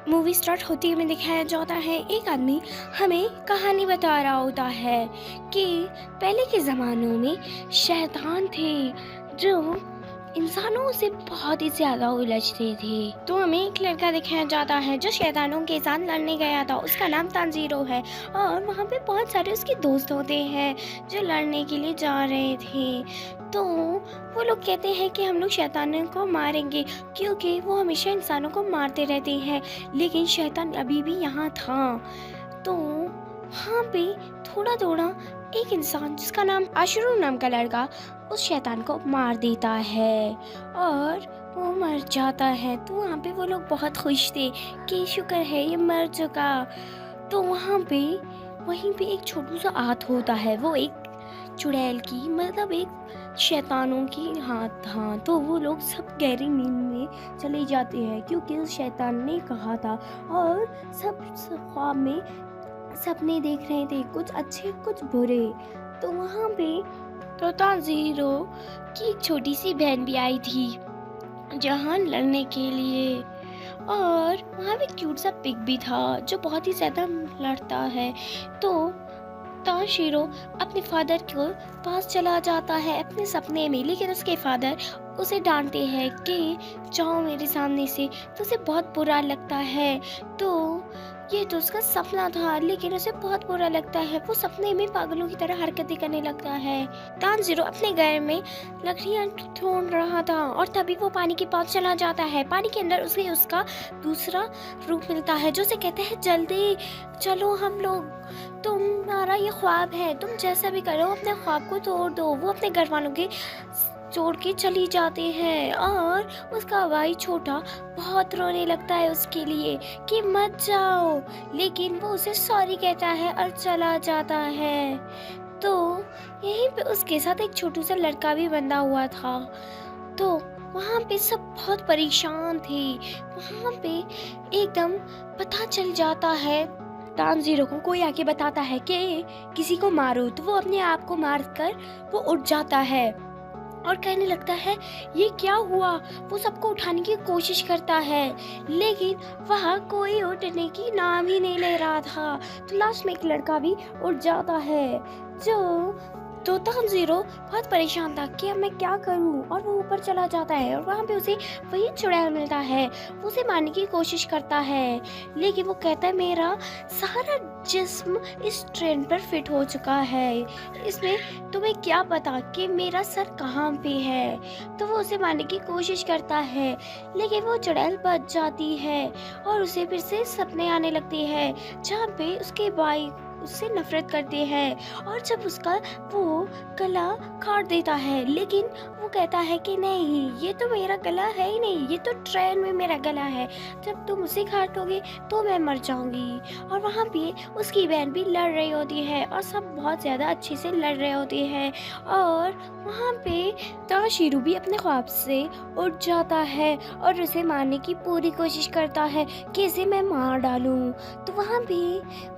Movie start होते ही हमें दिखाया जाता है एक आदमी हमें कहानी बता रहा होता है कि पहले के ज़मानों में शैतान थे जो इंसानों से बहुत ही ज़्यादा उलझते थे। तो हमें एक लड़का दिखाया जाता है जो शैतानों के साथ लड़ने गया था। उसका नाम तानजीरो है और वहाँ पे बहुत सारे उसके दोस्त होते हैं जो लड़ने के लिए जा रहे थे। तो वो लोग कहते हैं कि हम लोग शैतानों को मारेंगे क्योंकि वो हमेशा इंसानों को मारते रहते हैं, लेकिन शैतान अभी भी यहाँ था। तो वहाँ पे थोड़ा थोड़ा एक इंसान जिसका नाम आशरू नाम का लड़का उस शैतान को मार देता है और वो मर जाता है। तो वहाँ पे वो लोग बहुत खुश थे कि शुक्र है ये मर चुका। तो वहाँ पे वहीं पे एक छोटू सा हाथ होता है, वो एक चुड़ैल की मतलब एक शैतानों की हाथ था। तो वो लोग सब गहरी नींद में चले जाते हैं क्योंकि उस शैतान ने कहा था और सब ख्वाब में सपने देख रहे थे, कुछ अच्छे कुछ बुरे। तो वहाँ पे तोता ज़ीरो की एक छोटी सी बहन भी आई थी जहाँ लड़ने के लिए, और वहाँ पे क्यूट सा पिग भी था जो बहुत ही ज़्यादा लड़ता है। तो ताशिरो अपने फादर के पास चला जाता है अपने सपने में, लेकिन उसके फादर उसे डांटते हैं कि जाओ मेरे सामने से। तो उसे बहुत बुरा लगता है। तो ये तो उसका सपना था, लेकिन उसे बहुत बुरा लगता है। वो सपने में पागलों की तरह हरकतें करने लगता है। तानजीरो अपने घर में लकड़ियां ढूंढ रहा था और तभी वो पानी के पास चला जाता है। पानी के अंदर उसे उसका दूसरा रूप मिलता है जो उसे कहता है जल्दी चलो हम लोग, तुम्हारा ये ख्वाब है, तुम जैसा भी करो अपने ख्वाब को तोड़ दो। वो अपने घर वालों के छोड़ के चली जाती है और उसका भाई छोटा बहुत रोने लगता है उसके लिए कि मत जाओ, लेकिन वो उसे सॉरी कहता है और चला जाता है। तो यहीं पे उसके साथ एक छोटू सा लड़का भी बंधा हुआ था। तो वहाँ पे सब बहुत परेशान थे। वहाँ पे एकदम पता चल जाता है, तानजीरो को कोई आके बताता है कि किसी को मारो। तो वो अपने आप को मारकर वो उठ जाता है और कहने लगता है ये क्या हुआ। वो सबको उठाने की कोशिश करता है, लेकिन वहाँ कोई उठने की नाम ही नहीं ले रहा था। तो लास्ट में एक लड़का भी उठ जाता है जो तो तानजीरो बहुत परेशान था कि अब मैं क्या करूं, और वो ऊपर चला जाता है और वहाँ पे उसे वही चुड़ैल मिलता है। वो उसे मारने की कोशिश करता है, लेकिन वो कहता है मेरा सारा जिस्म इस ट्रेन पर फिट हो चुका है, इसमें तुम्हें क्या पता कि मेरा सर कहाँ पे है। तो वो उसे मारने की कोशिश करता है, लेकिन वो चुड़ैल बच जाती है और उसे फिर से सपने आने लगते हैं जहाँ पे उसके भाई उससे नफरत करते हैं और जब उसका वो गला काट देता है, लेकिन वो कहता है कि नहीं ये तो मेरा गला है ही नहीं, ये तो ट्रेन में मेरा गला है, जब तुम उसे काटोगे तो मैं मर जाऊंगी। और वहाँ पे उसकी बहन भी लड़ रही होती है और सब बहुत ज़्यादा अच्छे से लड़ रहे होते हैं। और वहाँ पे ताशिरो भी अपने ख्वाब से उठ जाता है और उसे मारने की पूरी कोशिश करता है कि इसे मैं मार डालूं। तो वहाँ पे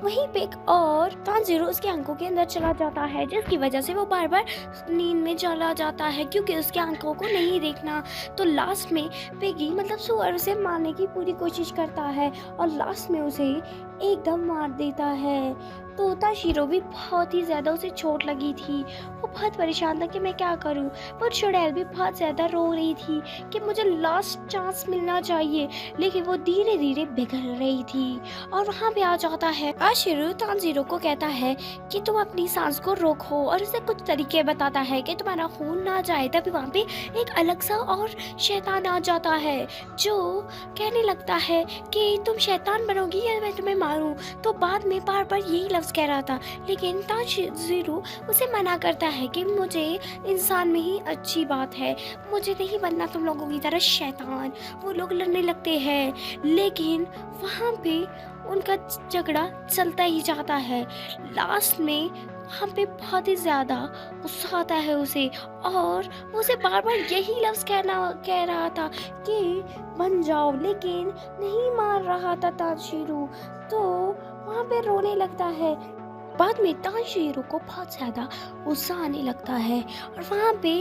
वहीं पे एक और तानजीरो उसके आंखों के अंदर चला जाता है, जिसकी वजह से वो बार बार नींद में चला जाता है क्योंकि उसके आंखों को नहीं देखना। तो लास्ट में पिगी मतलब सुअर उसे मारने की पूरी कोशिश करता है और लास्ट में उसे एकदम मार देता है। तो ताशिरो भी बहुत ही ज़्यादा उसे चोट लगी थी। वो बहुत परेशान था कि मैं क्या करूं। वो चुड़ैल भी बहुत ज़्यादा रो रही थी कि मुझे लास्ट चांस मिलना चाहिए, लेकिन वो धीरे धीरे बिगड़ रही थी। और वहाँ पे आ जाता है आशिरो तानजीरो को कहता है कि तुम अपनी सांस को रोको और उसे कुछ तरीके बताता है कि तुम्हारा खून ना जाए। तभी वहाँ पे एक अलग सा और शैतान आ जाता है जो कहने लगता है कि तुम शैतान बनोगी या मैं तुम्हें मारूं। तो बाद में बार बार यही लफ्ज़ कह रहा था, लेकिन तानजीरो उसे मना करता है कि मुझे इंसान में ही अच्छी बात है, मुझे नहीं बनना तुम लोगों की तरह शैतान। वो लोग लड़ने लगते हैं, लेकिन वहाँ पे उनका झगड़ा चलता ही जाता है। लास्ट में वहाँ पे बहुत ही ज़्यादा गुस्सा आता है उसे और वो उसे बार बार यही लफ्ज़ कह रहा था कि बन जाओ, लेकिन नहीं मान रहा था ताशिरो। तो वहाँ पे रोने लगता है बाद में तानजीरो को बहुत ज़्यादा गुस्सा आने लगता है और वहाँ पे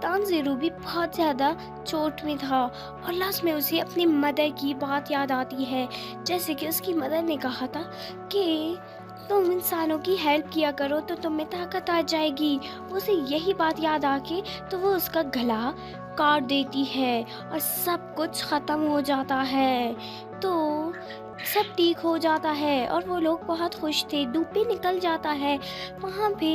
तानजीरो भी बहुत ज़्यादा चोट में था और लास्ट में उसे अपनी मदर की बात याद आती है। जैसे कि उसकी मदर ने कहा था कि तुम इंसानों की हेल्प किया करो तो तुम्हें ताकत आ जाएगी। उसे यही बात याद आके तो वो उसका गला काट देती है और सब कुछ ख़त्म हो जाता है। तो सब ठीक हो जाता है और वो लोग बहुत खुश थे। धूप भी निकल जाता है। वहाँ पे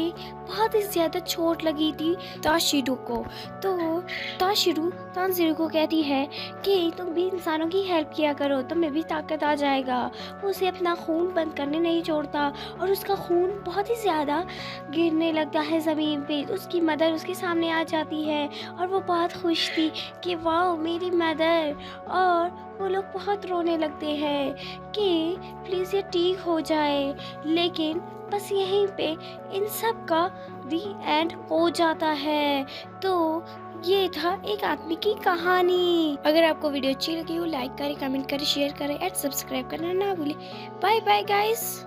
बहुत ही ज़्यादा चोट लगी थी ताशिरो को। तो ताशिरो तानजीरो को कहती है कि तुम भी इंसानों की हेल्प किया करो, तुम्हें भी ताकत आ जाएगा। वो उसे अपना खून बंद करने नहीं छोड़ता और उसका खून बहुत ही ज़्यादा गिरने लगता है ज़मीन पे। उसकी मदर उसके सामने आ जाती है और वो बहुत खुश थी कि वाह मेरी मदर। और वो लोग बहुत रोने लगते हैं कि प्लीज़ ये ठीक हो जाए। लेकिन बस यहीं पे इन सब का दी एंड हो जाता है। तो ये था एक आदमी की कहानी। अगर आपको वीडियो अच्छी लगी हो लाइक करें, कमेंट करें, शेयर करें एंड सब्सक्राइब करना ना भूलें। Bye bye guys.